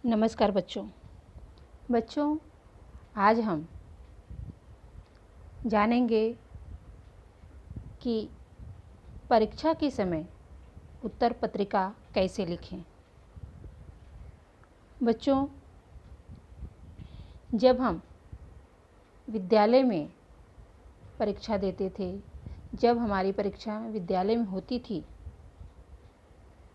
नमस्कार बच्चों, आज हम जानेंगे कि परीक्षा के समय उत्तर पत्रिका कैसे लिखें। बच्चों, जब हम विद्यालय में परीक्षा देते थे, जब हमारी परीक्षा विद्यालय में होती थी,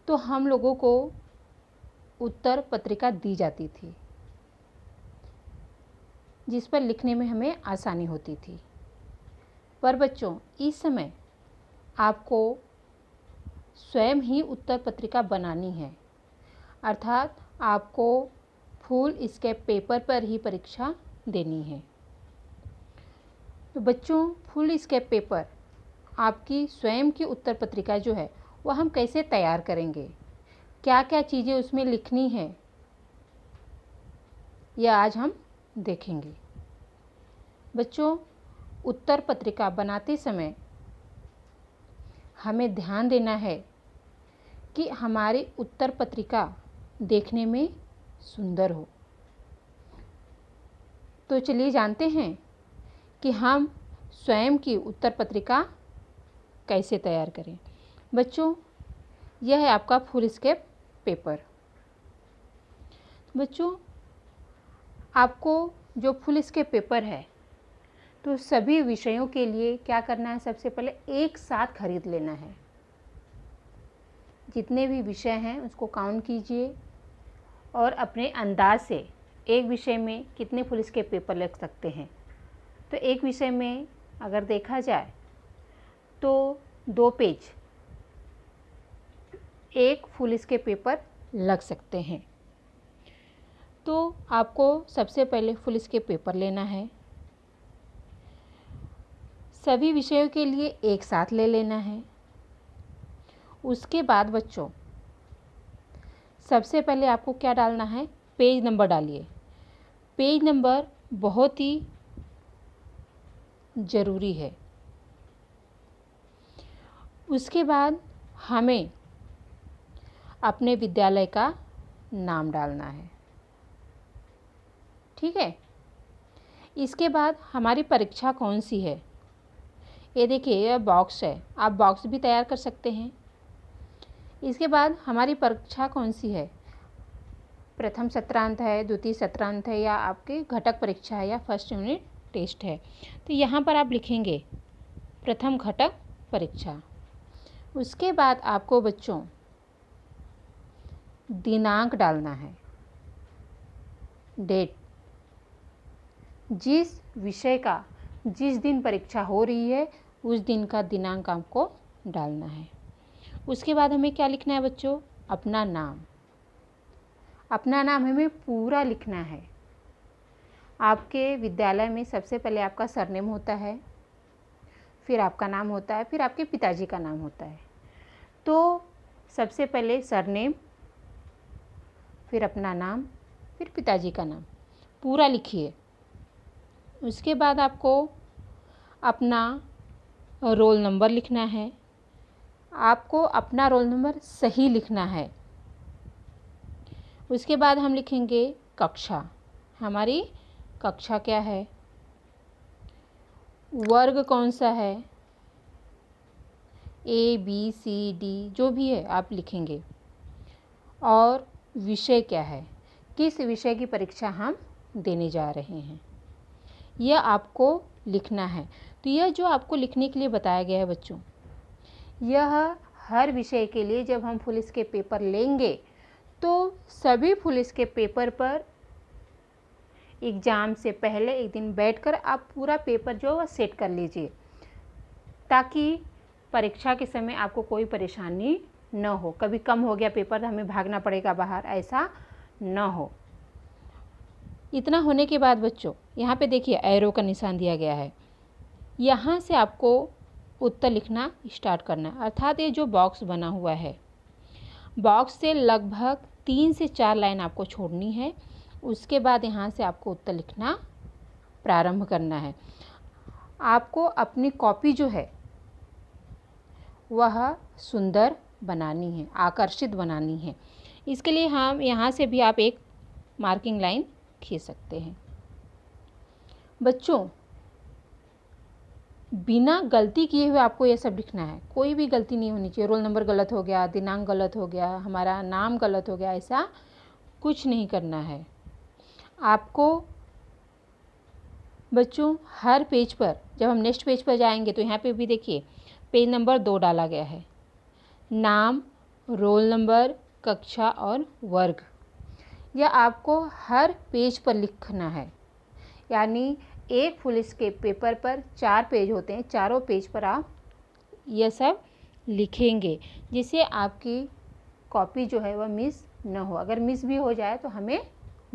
तो हम लोगों को उत्तर पत्रिका दी जाती थी, जिस पर लिखने में हमें आसानी होती थी। पर बच्चों, इस समय आपको स्वयं ही उत्तर पत्रिका बनानी है, अर्थात आपको फुल स्केप पेपर पर ही परीक्षा देनी है। तो बच्चों, फुल स्केप पेपर आपकी स्वयं की उत्तर पत्रिका जो है वह हम कैसे तैयार करेंगे, क्या क्या चीज़ें उसमें लिखनी है, यह आज हम देखेंगे। बच्चों, उत्तर पत्रिका बनाते समय हमें ध्यान देना है कि हमारी उत्तर पत्रिका देखने में सुंदर हो। तो चलिए जानते हैं कि हम स्वयं की उत्तर पत्रिका कैसे तैयार करें। बच्चों, यह है आपका फुल स्केप पेपर। बच्चों, आपको जो फुल स्केप पेपर है तो सभी विषयों के लिए क्या करना है, सबसे पहले एक साथ खरीद लेना है। जितने भी विषय हैं उसको काउंट कीजिए और अपने अंदाज से एक विषय में कितने फुल स्केप पेपर लिख सकते हैं। तो एक विषय में अगर देखा जाए तो 2 पेज एक फुल स्केप पेपर लग सकते हैं। तो आपको सबसे पहले फुल स्केप पेपर लेना है, सभी विषयों के लिए एक साथ ले लेना है। उसके बाद बच्चों, सबसे पहले आपको क्या डालना है, पेज नंबर डालिए। पेज नंबर बहुत ही ज़रूरी है। उसके बाद हमें अपने विद्यालय का नाम डालना है, ठीक है। इसके बाद हमारी परीक्षा कौन सी है, ये देखिए, यह बॉक्स है, आप बॉक्स भी तैयार कर सकते हैं। इसके बाद हमारी परीक्षा कौन सी है, प्रथम सत्रांत है, द्वितीय सत्रांत है, या आपकी घटक परीक्षा है, या फर्स्ट यूनिट टेस्ट है। तो यहाँ पर आप लिखेंगे प्रथम घटक परीक्षा। उसके बाद आपको बच्चों दिनांक डालना है, डेट, जिस विषय का जिस दिन परीक्षा हो रही है उस दिन का दिनांक आपको डालना है। उसके बाद हमें क्या लिखना है बच्चों, अपना नाम। अपना नाम हमें पूरा लिखना है। आपके विद्यालय में सबसे पहले आपका सरनेम होता है, फिर आपका नाम होता है, फिर आपके पिताजी का नाम होता है। तो सबसे पहले सरनेम, फिर अपना नाम, फिर पिताजी का नाम पूरा लिखिए। उसके बाद आपको अपना रोल नंबर लिखना है। आपको अपना रोल नंबर सही लिखना है। उसके बाद हम लिखेंगे कक्षा, हमारी कक्षा क्या है, वर्ग कौन सा है, ABCD जो भी है आप लिखेंगे, और विषय क्या है, किस विषय की परीक्षा हम देने जा रहे हैं, यह आपको लिखना है। तो यह जो आपको लिखने के लिए बताया गया है बच्चों, यह हर विषय के लिए जब हम फुल स्केप पेपर लेंगे तो सभी फुल स्केप पेपर पर एग्ज़ाम से पहले एक दिन बैठकर आप पूरा पेपर जो है सेट कर लीजिए, ताकि परीक्षा के समय आपको कोई परेशानी न हो। कभी कम हो गया पेपर तो हमें भागना पड़ेगा बाहर, ऐसा न हो। इतना होने के बाद बच्चों, यहाँ पे देखिए एरो का निशान दिया गया है, यहाँ से आपको उत्तर लिखना स्टार्ट करना है। अर्थात ये जो बॉक्स बना हुआ है, बॉक्स से लगभग 3 से 4 लाइन आपको छोड़नी है। उसके बाद यहाँ से आपको उत्तर लिखना प्रारंभ करना है। आपको अपनी कॉपी जो है वह सुंदर बनानी है, आकर्षित बनानी है। इसके लिए हम यहाँ से भी आप एक मार्किंग लाइन खींच सकते हैं। बच्चों, बिना गलती किए हुए आपको ये सब लिखना है, कोई भी गलती नहीं होनी चाहिए। रोल नंबर गलत हो गया, दिनांक गलत हो गया, हमारा नाम गलत हो गया, ऐसा कुछ नहीं करना है आपको। बच्चों, हर पेज पर जब हम नेक्स्ट पेज पर जाएंगे तो यहाँ पे भी देखिए पेज नंबर 2 डाला गया है। नाम, रोल नंबर, कक्षा और वर्ग, यह आपको हर पेज पर लिखना है। यानी एक फुल स्केप पेपर पर 4 पेज होते हैं, चारों पेज पर आप यह सब लिखेंगे, जिससे आपकी कॉपी जो है वह मिस न हो। अगर मिस भी हो जाए तो हमें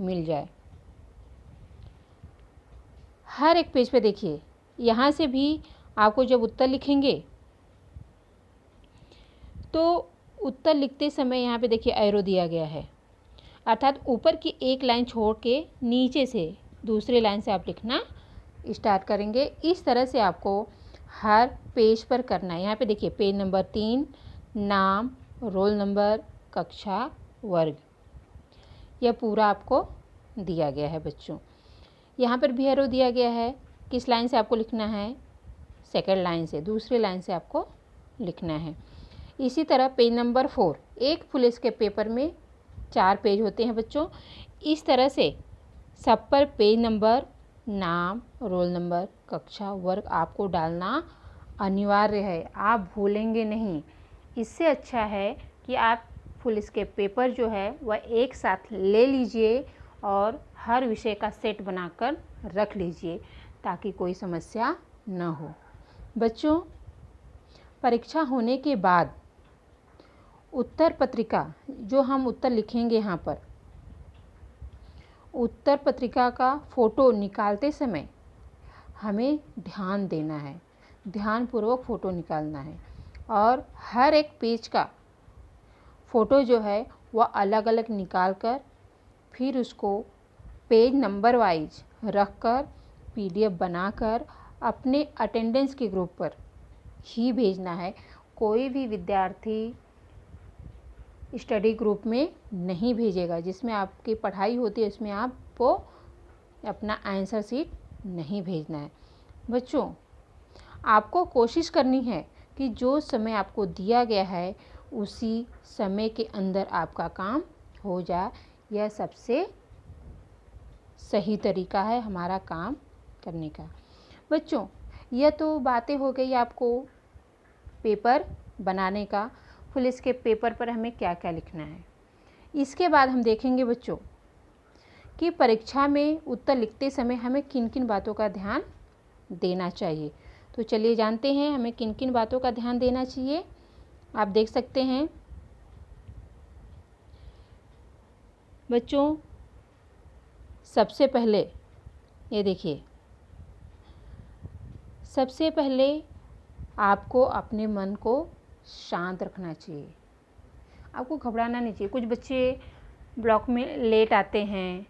मिल जाए। हर एक पेज पे देखिए, यहाँ से भी आपको जब उत्तर लिखेंगे तो उत्तर लिखते समय यहाँ पे देखिए एरो दिया गया है, अर्थात ऊपर की एक लाइन छोड़ के नीचे से दूसरे लाइन से आप लिखना स्टार्ट करेंगे। इस तरह से आपको हर पेज पर करना है। यहाँ पे देखिए पेज नंबर 3, नाम, रोल नंबर, कक्षा, वर्ग, यह पूरा आपको दिया गया है। बच्चों, यहाँ पर भी एरो दिया गया है, किस लाइन से आपको लिखना है, सेकंड लाइन से, दूसरे लाइन से आपको लिखना है। इसी तरह पेज नंबर 4, एक फुल स्केप पेपर में 4 पेज होते हैं बच्चों। इस तरह से सब पर पेज नंबर, नाम, रोल नंबर, कक्षा, वर्ग आपको डालना अनिवार्य है, आप भूलेंगे नहीं। इससे अच्छा है कि आप फुल स्केप पेपर जो है वह एक साथ ले लीजिए और हर विषय का सेट बनाकर रख लीजिए, ताकि कोई समस्या न हो। बच्चों, परीक्षा होने के बाद उत्तर पत्रिका, जो हम उत्तर लिखेंगे यहाँ पर, उत्तर पत्रिका का फ़ोटो निकालते समय हमें ध्यान देना है, ध्यानपूर्वक फ़ोटो निकालना है। और हर एक पेज का फ़ोटो जो है वह अलग अलग निकाल कर फिर उसको पेज नंबर वाइज रख कर PDF बनाकर अपने अटेंडेंस के ग्रुप पर ही भेजना है। कोई भी विद्यार्थी स्टडी ग्रुप में नहीं भेजेगा, जिसमें आपकी पढ़ाई होती है उसमें आपको अपना आंसर शीट नहीं भेजना है। बच्चों, आपको कोशिश करनी है कि जो समय आपको दिया गया है उसी समय के अंदर आपका काम हो जाए। यह सबसे सही तरीका है हमारा काम करने का। बच्चों, यह तो बातें हो गई आपको पेपर बनाने का, फुल स्केप पेपर पर हमें क्या क्या लिखना है। इसके बाद हम देखेंगे बच्चों कि परीक्षा में उत्तर लिखते समय हमें किन किन बातों का ध्यान देना चाहिए। तो चलिए जानते हैं हमें किन किन बातों का ध्यान देना चाहिए। आप देख सकते हैं बच्चों, सबसे पहले ये देखिए, सबसे पहले आपको अपने मन को शांत रखना चाहिए, आपको घबराना नहीं चाहिए। कुछ बच्चे ब्लॉक में लेट आते हैं,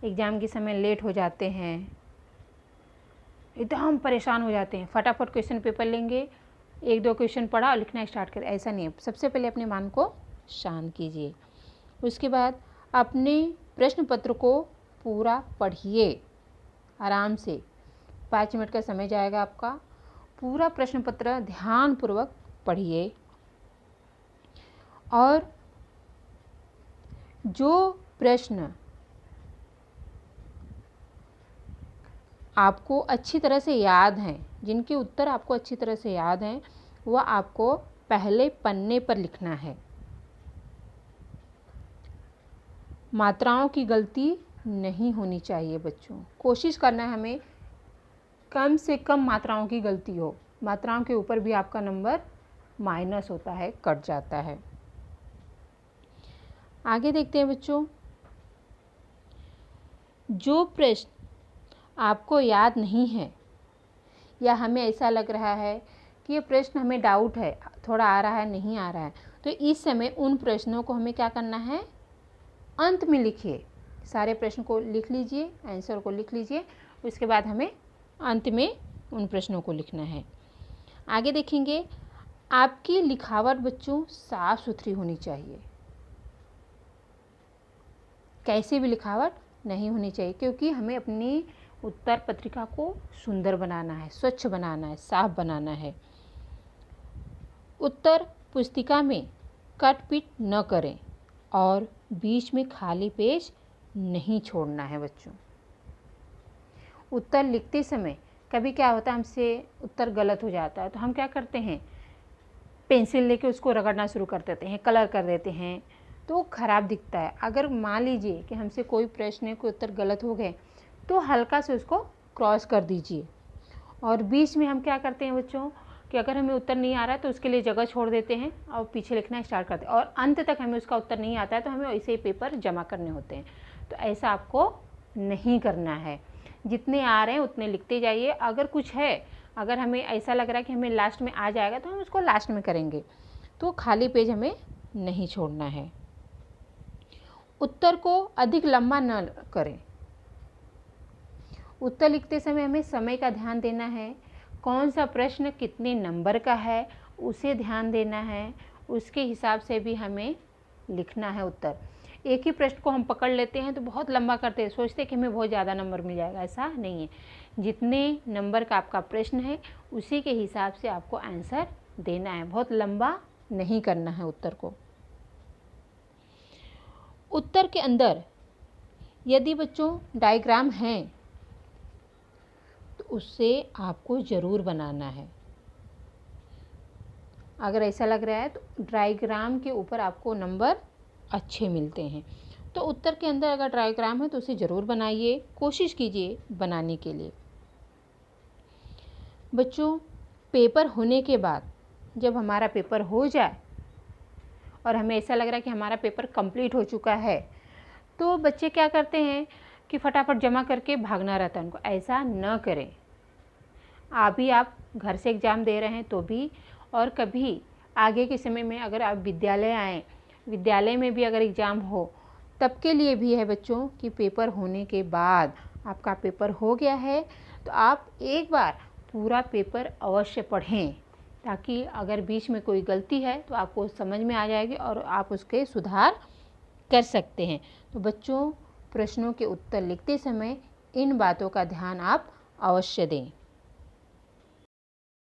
एग्ज़ाम के समय लेट हो जाते हैं, एकदम परेशान हो जाते हैं, फटाफट क्वेश्चन पेपर लेंगे, 1-2 क्वेश्चन पढ़ा और लिखना स्टार्ट करें। ऐसा नहीं है। सबसे पहले अपने मन को शांत कीजिए। उसके बाद अपने प्रश्न पत्र को पूरा पढ़िए आराम से। 5 मिनट का समय जाएगा आपका। पूरा प्रश्न पत्र ध्यानपूर्वक पढ़िए और जो प्रश्न आपको अच्छी तरह से याद हैं, जिनके उत्तर आपको अच्छी तरह से याद हैं, वह आपको पहले पन्ने पर लिखना है। मात्राओं की गलती नहीं होनी चाहिए बच्चों। कोशिश करना है हमें कम से कम मात्राओं की गलती हो। मात्राओं के ऊपर भी आपका नंबर माइनस होता है, कट जाता है। आगे देखते हैं बच्चों, जो प्रश्न आपको याद नहीं है या हमें ऐसा लग रहा है कि ये प्रश्न हमें डाउट है, थोड़ा आ रहा है नहीं आ रहा है, तो इस समय उन प्रश्नों को हमें क्या करना है, अंत में लिखिए। सारे प्रश्न को लिख लीजिए, आंसर को लिख लीजिए, उसके बाद हमें अंत में उन प्रश्नों को लिखना है। आगे देखेंगे, आपकी लिखावट बच्चों साफ सुथरी होनी चाहिए। कैसी भी लिखावट नहीं होनी चाहिए, क्योंकि हमें अपनी उत्तर पत्रिका को सुंदर बनाना है, स्वच्छ बनाना है, साफ बनाना है। उत्तर पुस्तिका में कट पीट न करें और बीच में खाली पेज नहीं छोड़ना है बच्चों। उत्तर लिखते समय कभी क्या होता है, हमसे उत्तर गलत हो जाता है तो हम क्या करते हैं, पेंसिल लेके उसको रगड़ना शुरू कर देते हैं, कलर कर देते हैं, तो वो खराब दिखता है। अगर मान लीजिए कि हमसे कोई प्रश्न कोई उत्तर गलत हो गए तो हल्का से उसको क्रॉस कर दीजिए। और बीच में हम क्या करते हैं बच्चों कि अगर हमें उत्तर नहीं आ रहा है तो उसके लिए जगह छोड़ देते हैं और पीछे लिखना स्टार्ट करते हैं, और अंत तक हमें उसका उत्तर नहीं आता है तो हमें ऐसे ही पेपर जमा करने होते हैं। तो ऐसा आपको नहीं करना है, जितने आ रहे हैं उतने लिखते जाइए। अगर कुछ है, अगर हमें ऐसा लग रहा है कि हमें लास्ट में आ जाएगा तो हम उसको लास्ट में करेंगे, तो खाली पेज हमें नहीं छोड़ना है। उत्तर को अधिक लंबा न करें। उत्तर लिखते समय हमें समय का ध्यान देना है, कौन सा प्रश्न कितने नंबर का है उसे ध्यान देना है, उसके हिसाब से भी हमें लिखना है उत्तर। एक ही प्रश्न को हम पकड़ लेते हैं तो बहुत लंबा करते हैं, सोचते हैं कि हमें बहुत ज़्यादा नंबर मिल जाएगा, ऐसा नहीं है। जितने नंबर का आपका प्रश्न है उसी के हिसाब से आपको आंसर देना है, बहुत लंबा नहीं करना है उत्तर को। उत्तर के अंदर यदि बच्चों डायग्राम हैं तो उससे आपको ज़रूर बनाना है। अगर ऐसा लग रहा है तो डायग्राम के ऊपर आपको नंबर अच्छे मिलते हैं, तो उत्तर के अंदर अगर डायग्राम है तो उसे ज़रूर बनाइए, कोशिश कीजिए बनाने के लिए। बच्चों, पेपर होने के बाद जब हमारा पेपर हो जाए और हमें ऐसा लग रहा है कि हमारा पेपर कंप्लीट हो चुका है, तो बच्चे क्या करते हैं कि फटाफट जमा करके भागना रहता है उनको। ऐसा न करें। अभी आप घर से एग्ज़ाम दे रहे हैं तो भी, और कभी आगे के समय में अगर आप विद्यालय आएँ, विद्यालय में भी अगर एग्ज़ाम हो तब के लिए भी है बच्चों कि पेपर होने के बाद, आपका पेपर हो गया है तो आप एक बार पूरा पेपर अवश्य पढ़ें, ताकि अगर बीच में कोई गलती है तो आपको समझ में आ जाएगी और आप उसके सुधार कर सकते हैं। तो बच्चों, प्रश्नों के उत्तर लिखते समय इन बातों का ध्यान आप अवश्य दें।